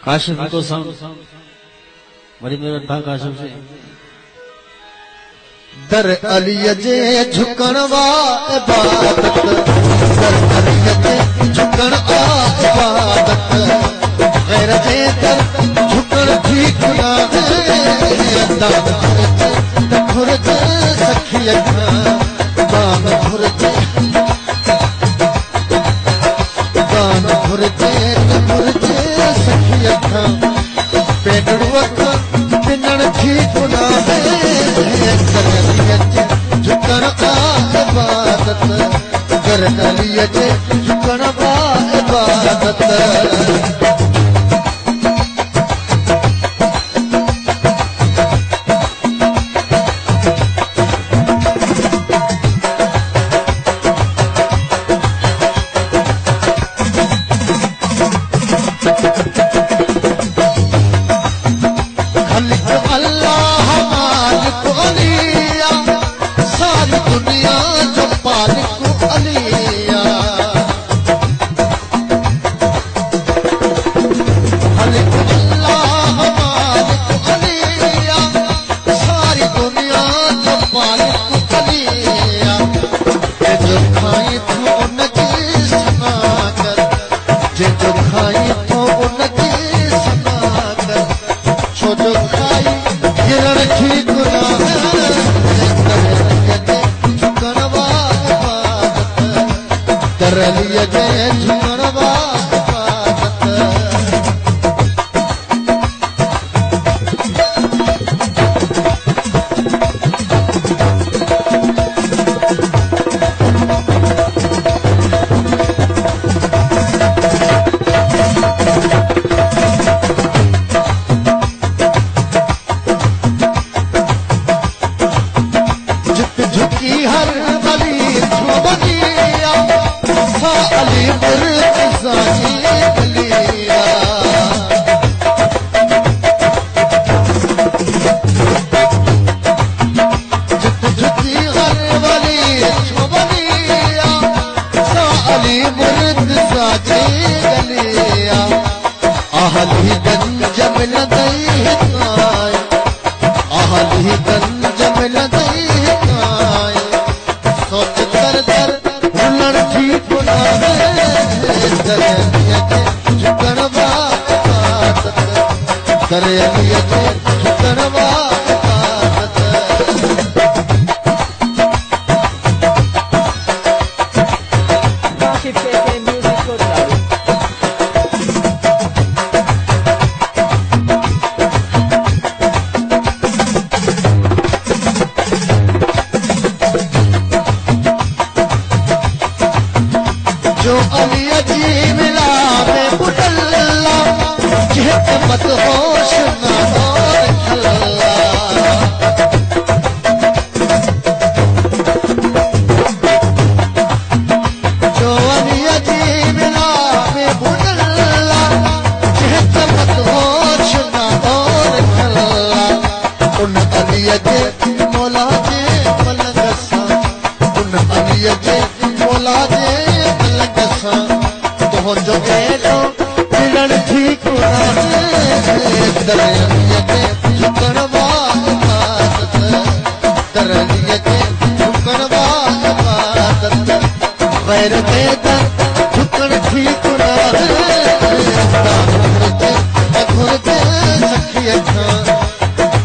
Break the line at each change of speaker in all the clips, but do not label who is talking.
काशिफ तो संग वरी मेरा था काशिफ से
दर अली जे झुकण वा इबादत दर अली जे झुकण वा इबादत गैर जे दर झुकण ठीक ना है दान खुरद सखी दान खुरद सखी पेटड़ू पिनण ठीक ना है झुकण का इबादत कर अली जे झुकण का इबादत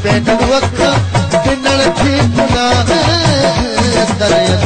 पेटड़ू पिनण ठीक ना है